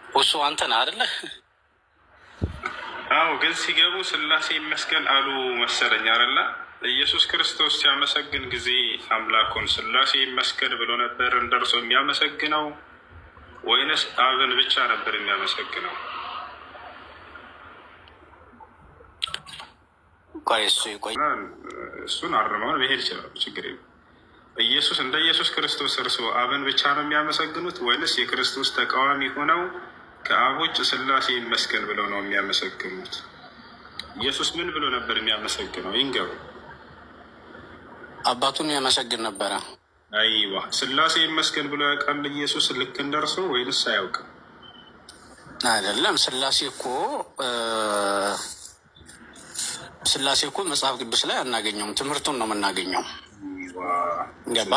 እሱ አንተ ነህ አይደለ? አዎ፣ ግን ሲገቡ ስላሴ ይመስገን አሉ መሰለኝ አይደለ? ኢየሱስ ክርስቶስ ሲያመሰግን ጊዜ አምላኩን ስላሴ ይመስገን ብሎ ነበር እንደርሶ የሚያመሰግነው ወይንስ አብን ብቻ ነበር የሚያመሰግነው? ቆይ እሱ ይቆይ፣ እሱን አርመውን መሄድ ይችላሉ፣ ችግር የለም። ኢየሱስ እንደ ኢየሱስ ክርስቶስ እርሶ አብን ብቻ ነው የሚያመሰግኑት ወይንስ የክርስቶስ ተቃዋሚ ሆነው ከአብ ውጭ ስላሴ ይመስገን ብለው ነው የሚያመሰግኑት? ኢየሱስ ምን ብሎ ነበር የሚያመሰግነው? ይንገሩ። አባቱን ያመሰግን ነበረ። አይዋ፣ ስላሴ ይመስገን ብሎ ያውቃል ኢየሱስ ልክ እንደርሶ ወይንስ አያውቅም? አይደለም። ስላሴ እኮ መጽሐፍ ቅዱስ ላይ አናገኘውም። ትምህርቱን ነው የምናገኘው። ገባ?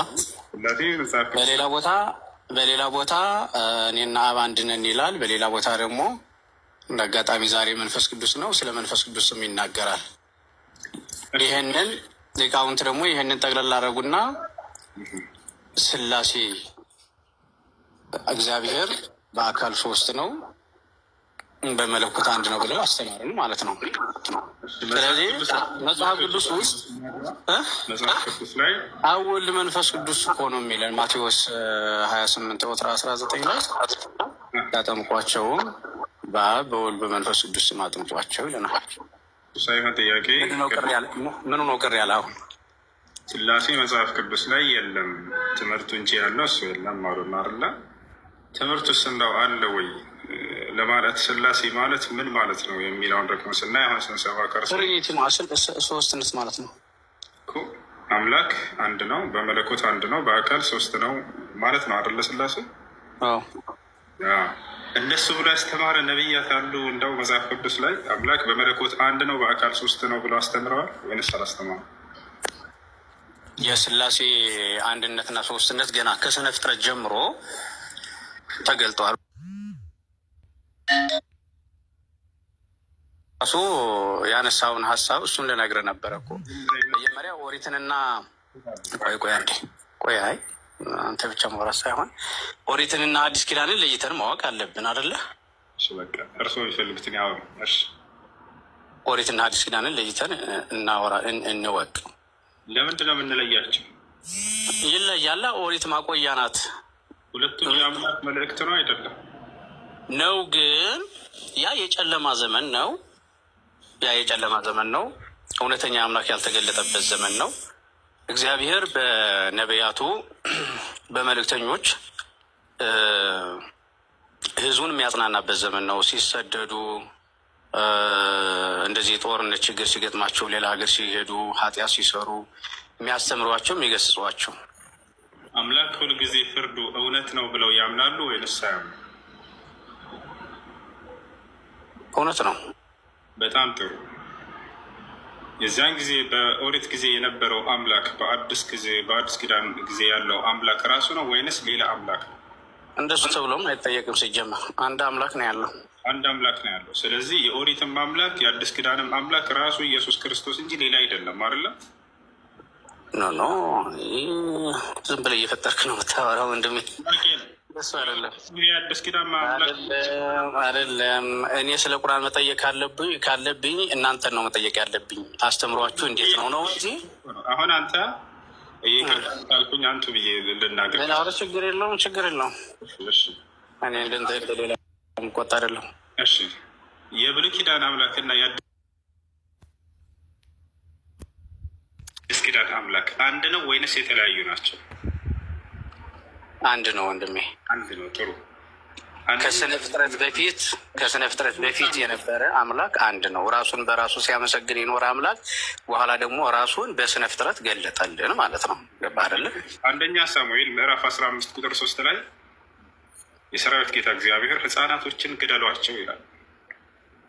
በሌላ ቦታ እኔና አብ አንድ ነን ይላል። በሌላ ቦታ ደግሞ እንደ አጋጣሚ ዛሬ መንፈስ ቅዱስ ነው፣ ስለ መንፈስ ቅዱስም ይናገራል። ይህንን ሊቃውንት ደግሞ ይህንን ጠቅለል አደረጉና ስላሴ እግዚአብሔር በአካል ሶስት ነው፣ በመለኮት አንድ ነው ብለው አስተማሩን ማለት ነው። ስለዚህ መጽሐፍ ቅዱስ ውስጥ አብ ወልድ መንፈስ ቅዱስ እኮ ነው የሚለን ማቴዎስ 28 ቁጥር 19 ላይ ያጠምቋቸውም በአብ በወልድ በመንፈስ ቅዱስ ስም አጥምቋቸው ይለናል። ሳይሆን ጥያቄ ምኑ ነው ቅር ያለ? አሁን ስላሴ መጽሐፍ ቅዱስ ላይ የለም ትምህርቱ እንጂ ያለው እሱ የለም አሉና አይደለ? ትምህርቱስ እንዳው አለ ወይ ለማለት ስላሴ ማለት ምን ማለት ነው የሚለውን ደግሞ ስናይ አሁን ስንሰባ ሶስትነት ማለት ነው። አምላክ አንድ ነው፣ በመለኮት አንድ ነው፣ በአካል ሶስት ነው ማለት ነው አይደለ? ስላሴ እንደሱ ብሎ ያስተማረ ነቢያት አሉ? እንደው መጽሐፍ ቅዱስ ላይ አምላክ በመለኮት አንድ ነው፣ በአካል ሶስት ነው ብሎ አስተምረዋል ወይንስ አላስተማሩ? የስላሴ አንድነትና ሶስትነት ገና ከስነ ፍጥረት ጀምሮ ተገልጧል። ራሱ ያነሳውን ሀሳብ እሱን ልነግርህ ነበረ እኮ መጀመሪያ ኦሪትንና ቆይ አንተ ብቻ ማውራት ሳይሆን ኦሪትንና አዲስ ኪዳንን ለይተን ማወቅ አለብን አይደለ? እርስዎ የሚፈልጉትን ያው ኦሪትና አዲስ ኪዳንን ለይተን እንወቅ። ለምንድን ነው የምንለያቸው? ይለያላ። ኦሪት ማቆያ ናት። ሁለቱም የአምላክ መልእክት ነው አይደለም? ነው ግን ያ የጨለማ ዘመን ነው። እውነተኛ አምላክ ያልተገለጠበት ዘመን ነው። እግዚአብሔር በነቢያቱ በመልእክተኞች ሕዝቡን የሚያጽናናበት ዘመን ነው። ሲሰደዱ እንደዚህ ጦርነት ችግር ሲገጥማቸው፣ ሌላ ሀገር ሲሄዱ፣ ኃጢአት ሲሰሩ የሚያስተምሯቸው የሚገስጿቸው። አምላክ ሁልጊዜ ፍርዱ እውነት ነው ብለው ያምናሉ ወይንስ አያምኑ? እውነት ነው። በጣም ጥሩ። የዚያን ጊዜ በኦሪት ጊዜ የነበረው አምላክ በአዲስ ኪዳን ጊዜ ያለው አምላክ ራሱ ነው ወይንስ ሌላ አምላክ ነው? እንደሱ ተብሎም አይጠየቅም። ሲጀመር አንድ አምላክ ነው ያለው። አንድ አምላክ ነው ያለው። ስለዚህ የኦሪትም አምላክ የአዲስ ኪዳንም አምላክ ራሱ ኢየሱስ ክርስቶስ እንጂ ሌላ አይደለም አይደለም? ኖ ዝም ብለህ እየፈጠርክ ነው የምታወራው ወንድሜ። እሱ አይደለም። እኔ ስለ ቁርአን መጠየቅ ካለብኝ እናንተን ነው መጠየቅ ያለብኝ። አስተምሯችሁ እንዴት ነው እንጂ አሁን አንተ ካልኩኝ አንቱ ብዬ ልናገር። ችግር የለውም። እኔ ሌላ ቆጣ አይደለም። እሺ፣ የብሉይ ኪዳን አምላክና የአዲስ ኪዳን አምላክ አንድ ነው ወይንስ የተለያዩ ናቸው? አንድ ነው ወንድሜ፣ አንድ ነው። ጥሩ። ከስነ ፍጥረት በፊት የነበረ አምላክ አንድ ነው። ራሱን በራሱ ሲያመሰግን የኖረ አምላክ በኋላ ደግሞ ራሱን በስነ ፍጥረት ገለጠልን ማለት ነው። ገባ አይደለ? አንደኛ ሳሙኤል ምዕራፍ 15 ቁጥር 3 ላይ የሰራዊት ጌታ እግዚአብሔር ሕፃናቶችን ግደሏቸው ይላል።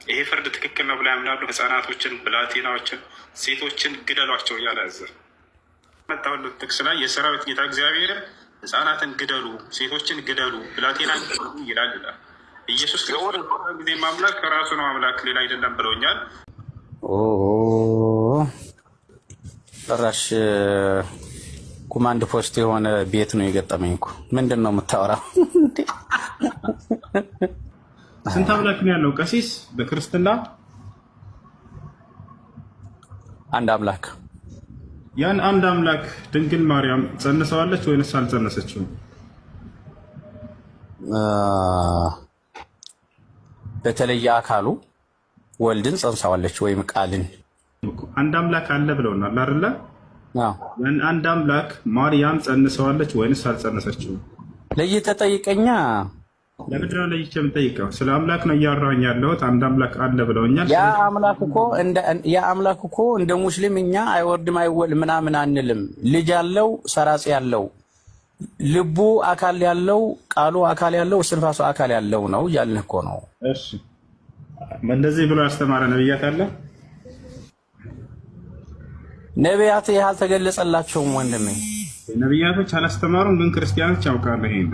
ይሄ ፍርድ ትክክል ነው ብላ ያምናሉ? ሕፃናቶችን፣ ብላቴናዎችን፣ ሴቶችን ግደሏቸው እያለ ያዘ መጣሁለት ጥቅስ ላይ የሰራዊት ጌታ እግዚአብሔር ሕፃናትን ግደሉ፣ ሴቶችን ግደሉ፣ ብላቴና ይላል። ኢየሱስ ክርስቶስ ጊዜ አምላክ ከራሱ ነው አምላክ ሌላ አይደለም ብለውኛል። ጭራሽ ኮማንድ ፖስት የሆነ ቤት ነው የገጠመኝ እኮ። ምንድን ነው የምታወራው? ስንት አምላክ ነው ያለው ቀሲስ በክርስትና? አንድ አምላክ። ያን አንድ አምላክ ድንግል ማርያም ጸንሰዋለች ወይንስ አልጸነሰችም? በተለየ አካሉ ወልድን ጸንሰዋለች ወይም ቃልን። አንድ አምላክ አለ ብለውናል አይደለ? አዎ። ያን አንድ አምላክ ማርያም ጸንሰዋለች ወይንስ አልጸነሰችም? ለይተህ ጠይቀኛ። ለምንድን ነው ለይቼ የምጠይቀው? ስለ አምላክ ነው እያወራሁኝ ያለሁት። አንድ አምላክ አለ ብለውኛል። ያ አምላክ እኮ እንደ ሙስሊም እኛ አይወርድም አይወል ምናምን አንልም። ልጅ ያለው ሰራጽ ያለው ልቡ አካል ያለው ቃሉ አካል ያለው እስትንፋሱ አካል ያለው ነው እያልን እኮ ነው። እሺ እንደዚህ ብሎ ያስተማረ ነብያት አለ? ነቢያት ይህ አልተገለጸላቸውም ወንድሜ። ነቢያቶች አላስተማሩም፣ ግን ክርስቲያኖች ያውቃሉ። ይሄን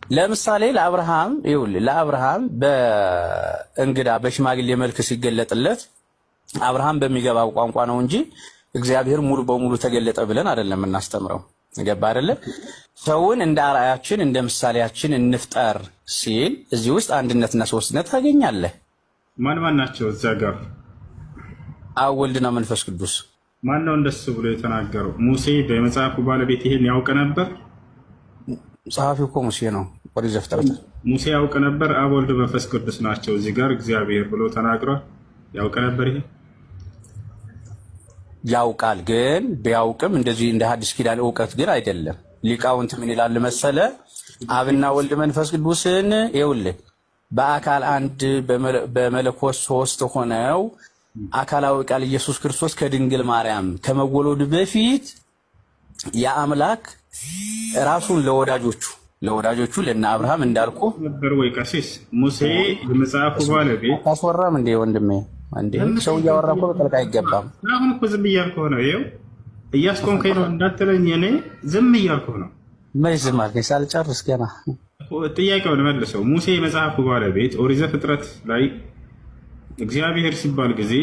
ለምሳሌ ለአብርሃም በእንግዳ በሽማግሌ መልክ ሲገለጥለት አብርሃም በሚገባው ቋንቋ ነው እንጂ እግዚአብሔር ሙሉ በሙሉ ተገለጠ ብለን አይደለም እናስተምረው። ገባ አይደለ? ሰውን እንደ አርአያችን እንደ ምሳሌያችን እንፍጠር ሲል እዚህ ውስጥ አንድነትና ሶስትነት ታገኛለህ። ማን ናቸው እዛ ጋር? አብ ወልድና መንፈስ ቅዱስ። ማን ነው እንደሱ ብሎ የተናገረው? ሙሴ በመጽሐፉ ባለቤት ይሄን ያውቅ ነበር? ጸሐፊው እኮ ሙሴ ነው። ኦሪት ዘፍጥረት ሙሴ ያውቅ ነበር። አብ ወልድ መንፈስ ቅዱስ ናቸው እዚህ ጋር እግዚአብሔር ብሎ ተናግሯል። ያውቅ ነበር። ይሄ ያውቃል፣ ግን ቢያውቅም እንደዚህ እንደ ሐዲስ ኪዳን እውቀት ግን አይደለም። ሊቃውንት ምን ይላል መሰለ? አብና ወልድ መንፈስ ቅዱስን ይኸውልህ በአካል አንድ በመለኮት ሶስት ሆነው አካላዊ ቃል ኢየሱስ ክርስቶስ ከድንግል ማርያም ከመወለዱ በፊት የአምላክ ራሱን ለወዳጆቹ ለእነ አብርሃም እንዳልኩ ነበር ወይ ቀሲስ? ሙሴ የመጽሐፉ ባለቤት ታስወራም እንዴ ወንድሜ? እንዴ ሰው እያወራ እኮ በጠልቅ አይገባም። አሁን እኮ ዝም እያልኩህ ነው። ይኸው እያስቆምከኝ ነው እንዳትለኝ፣ እኔ ዝም እያልኩህ ነው። መች ዝም አልከኝ? ሳልጨርስ ገና ጥያቄውን መልሰው። ሙሴ የመጽሐፉ ባለቤት ኦሪት ዘፍጥረት ላይ እግዚአብሔር ሲባል ጊዜ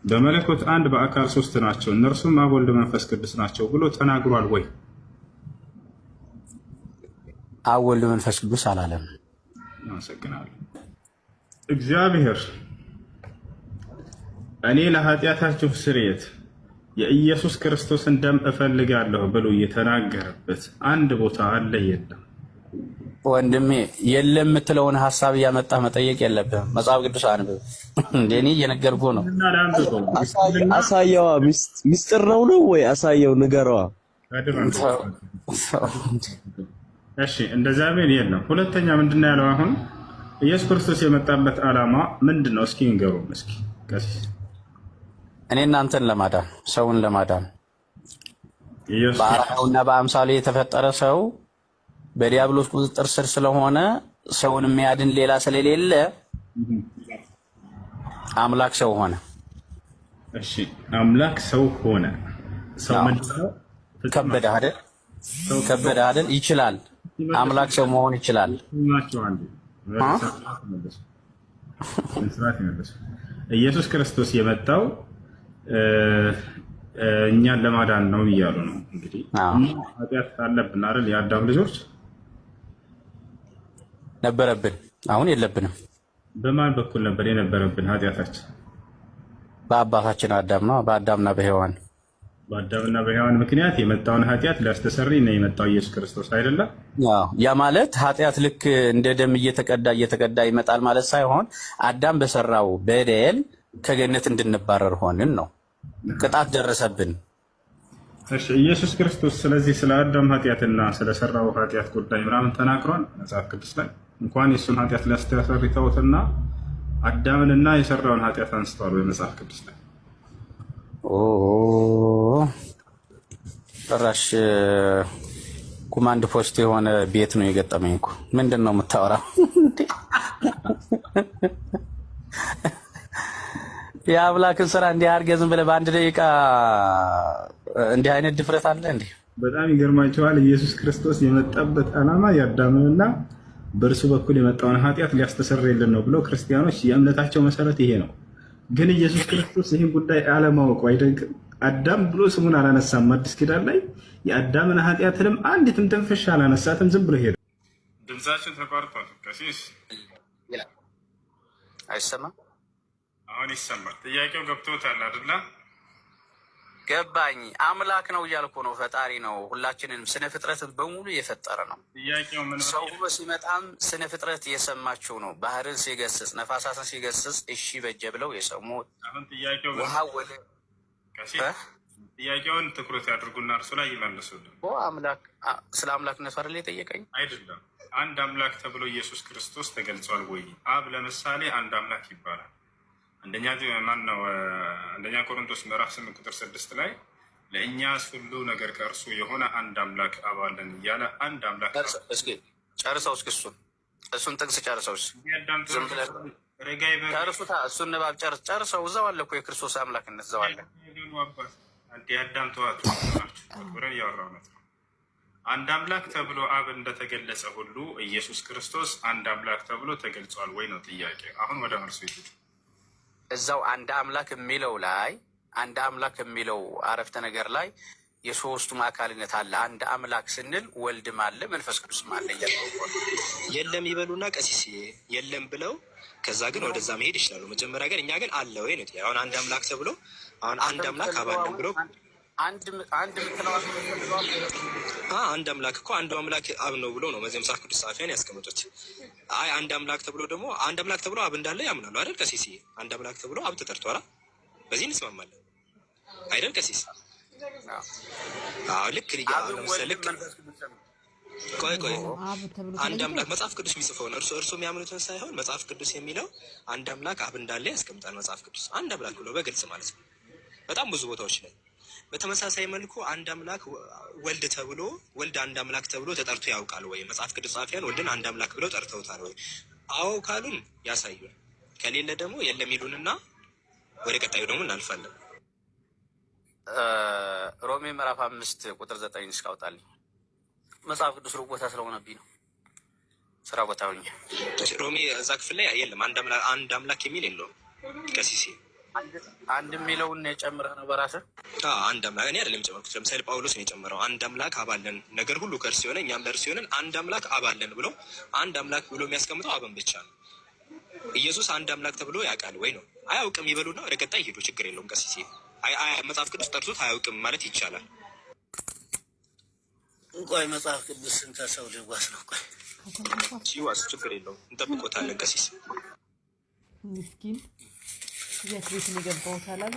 በመለኮት አንድ በአካል ሶስት ናቸው፣ እነርሱም አብ ወልድ መንፈስ ቅዱስ ናቸው ብሎ ተናግሯል ወይ? አብ ወልድ መንፈስ ቅዱስ አላለም። አመሰግናለሁ። እግዚአብሔር እኔ ለኃጢአታችሁ ስርየት የኢየሱስ ክርስቶስን ደም እፈልጋለሁ ብሎ የተናገረበት አንድ ቦታ አለ? የለም ወንድሜ፣ የለም የምትለውን ሀሳብ እያመጣህ መጠየቅ የለብህም። መጽሐፍ ቅዱስ አንብብ። እንደኔ እየነገርኩህ ነው። አሳየዋ። ሚስጥር ነው ወይ? አሳየው፣ ንገረዋ። እሺ እንደዛ ምን የለም። ሁለተኛ ምንድነው ያለው? አሁን ኢየሱስ ክርስቶስ የመጣበት ዓላማ ምንድነው? እስኪ ንገሩን። እስኪ ቀሲስ እኔ እናንተን ለማዳን ሰውን ለማዳን በአርአያውና በአምሳሉ የተፈጠረ ሰው በዲያብሎስ ቁጥጥር ስር ስለሆነ ሰውን የሚያድን ሌላ ስለሌለ አምላክ ሰው ሆነ። እሺ አምላክ ሰው ሆነ። ሰው ምንድነው? ከበደ አይደል? ይችላል። አምላክ ሰው መሆን ይችላል። ኢየሱስ ክርስቶስ የመጣው እኛን ለማዳን ነው እያሉ ነው። እንግዲህ ኃጢአት አለብን አይደል? የአዳም ልጆች ነበረብን፣ አሁን የለብንም። በማን በኩል ነበር የነበረብን ኃጢአታችን? በአባታችን አዳም ነው። በአዳምና በሔዋን በአዳምና በሔዋን ምክንያት የመጣውን ኃጢአት ሊያስተሰርይ ነው የመጣው ኢየሱስ ክርስቶስ አይደለም? ያ ማለት ኃጢአት ልክ እንደ ደም እየተቀዳ ይመጣል ማለት ሳይሆን አዳም በሰራው በደል ከገነት እንድንባረር ሆንን ነው። ቅጣት ደረሰብን። እሺ ኢየሱስ ክርስቶስ ስለዚህ ስለ አዳም ኃጢአትና ስለሰራው ኃጢአት ጉዳይ ምናምን ተናግሯል መጽሐፍ ቅዱስ ላይ? እንኳን የእሱን ኃጢአት ሊያስተሰርይ ተውትና አዳምንና የሰራውን ኃጢአት አንስቷል ወይ መጽሐፍ ቅዱስ ላይ? ጭራሽ ኮማንድ ፖስት የሆነ ቤት ነው የገጠመኝ እኮ። ምንድን ነው የምታወራው? የአምላክን ስራ እንዲህ አድርገህ ዝም ብለህ በአንድ ደቂቃ እንዲህ አይነት ድፍረት አለ እንዴ? በጣም ይገርማቸዋል። ኢየሱስ ክርስቶስ የመጣበት ዓላማ የአዳምንና በእርሱ በኩል የመጣውን ኃጢአት ሊያስተሰርይልን ነው ብለው ክርስቲያኖች የእምነታቸው መሰረት ይሄ ነው። ግን ኢየሱስ ክርስቶስ ይህን ጉዳይ አለማወቁ አይደንቅም? አዳም ብሎ ስሙን አላነሳም። አዲስ ኪዳን ላይ የአዳምን ኃጢአትንም አንዲትም ትንፍሽ አላነሳትም። ዝም ብሎ ሄደ። ድምጻችን ተቋርጧል። ቀሲስ ይላል አይሰማም? አሁን ይሰማል። ጥያቄው ገብቶታል አይደለ? ገባኝ። አምላክ ነው እያልኩ ነው። ፈጣሪ ነው። ሁላችንንም ስነ ፍጥረትን በሙሉ የፈጠረ ነው። ጥያቄው ምን ሰው ሁሉ ሲመጣም ስነ ፍጥረት የሰማችው ነው። ባህርን ሲገስጽ፣ ነፋሳትን ሲገስጽ እሺ በጀ ብለው የሰሙት። አሁን ጥያቄው ውሃ ወደ ጥያቄውን ትኩረት ያድርጉና እርሱ ላይ ይመልሱልን። ስለ አምላክነቱ አይደል የጠየቀኝ? አይደለም። አንድ አምላክ ተብሎ ኢየሱስ ክርስቶስ ተገልጿል ወይ? አብ ለምሳሌ አንድ አምላክ ይባላል። አንደኛ ቆሮንቶስ ምዕራፍ 8 ቁጥር 6 ላይ ለእኛስ ሁሉ ነገር ከእርሱ የሆነ አንድ አምላክ አብ አለን እያለ አንድ አምላክ ጨርሰው እስኪ እሱን ጥቅስ ጨርሰው እሱን ንባብ ጨርሰው እዛው አለ እኮ የክርስቶስ አምላክነት እዛው አለ። አዳም ተዋቱ ብረን እያወራሁት ነው። አንድ አምላክ ተብሎ አብ እንደተገለጸ ሁሉ ኢየሱስ ክርስቶስ አንድ አምላክ ተብሎ ተገልጿል ወይ ነው ጥያቄ። አሁን ወደ መልሱ ይሄድ። እዛው አንድ አምላክ የሚለው ላይ አንድ አምላክ የሚለው አረፍተ ነገር ላይ የሶስቱም አካልነት አለ። አንድ አምላክ ስንል ወልድም አለ መንፈስ ቅዱስም አለ እያልኩ የለም ይበሉና ቀሲስ የለም ብለው ከዛ ግን ወደዛ መሄድ ይችላሉ። መጀመሪያ ግን እኛ ግን አለ ወይ ነው። አሁን አንድ አምላክ ተብሎ አሁን አንድ አምላክ አባለን ብሎ አንድ አምላክ እኮ አንዱ አምላክ አብ ነው ብሎ ነው መጽሐፍ ቅዱስ ጸሐፊያን ያስቀምጡት። አይ አንድ አምላክ ተብሎ ደግሞ አንድ አምላክ ተብሎ አብ እንዳለ ያምናሉ አይደል ቀሲስ? አንድ አምላክ ተብሎ አብ ተጠርቷል። በዚህ እንስማማለን አይደል ቀሲስ? አዎ ልክ ቆይ አንድ አምላክ መጽሐፍ ቅዱስ የሚጽፈው ነው። እርሱ የሚያምኑትን ሳይሆን መጽሐፍ ቅዱስ የሚለው አንድ አምላክ አብ እንዳለ ያስቀምጣል መጽሐፍ ቅዱስ። አንድ አምላክ ብሎ በግልጽ ማለት ነው በጣም ብዙ ቦታዎች ላይ። በተመሳሳይ መልኩ አንድ አምላክ ወልድ አንድ አምላክ ተብሎ ተጠርቶ ያውቃል ወይ? መጽሐፍ ቅዱስ ጸሐፊያን ወልድን አንድ አምላክ ብለው ጠርተውታል ወይ? አዎ ካሉን ያሳዩን፣ ከሌለ ደግሞ የለም ይሉንና ወደ ቀጣዩ ደግሞ እናልፋለን። ሮሜ ምዕራፍ 5 ቁጥር 9 እስካውጣልኝ መጽሐፍ ቅዱስ ሩቅ ቦታ ስለሆነብኝ ነው። ስራ ቦታ ሆኜ ሮሜ እዛ ክፍል ላይ የለም አንድ አምላክ የሚል የለውም ቀሲሴ። አንድ የሚለውን የጨምረህ ነው በራስህ? አንድ አምላክ እኔ አይደለም የጨመርኩት። ለምሳሌ ጳውሎስ ነው የጨመረው። አንድ አምላክ አባለን ነገር ሁሉ ከእርሱ የሆነ እኛም ለእርሱ የሆነን አንድ አምላክ አባለን ብሎ አንድ አምላክ ብሎ የሚያስቀምጠው አብን ብቻ ነው። ኢየሱስ አንድ አምላክ ተብሎ ያውቃል ወይ ነው? አያውቅም ይበሉና ወደ ቀጣይ ሄዱ። ችግር የለውም ቀሲሴ። መጽሐፍ ቅዱስ ጠርቶት አያውቅም ማለት ይቻላል። ቆይ መጽሐፍ ቅዱስን ከሰው ልዋስ ነው። ቆይ ሲዋስ ችግር የለውም እንጠብቆታለን ቀሲስ። ምስኪን የት ቤት ነው የገባሁት አላለ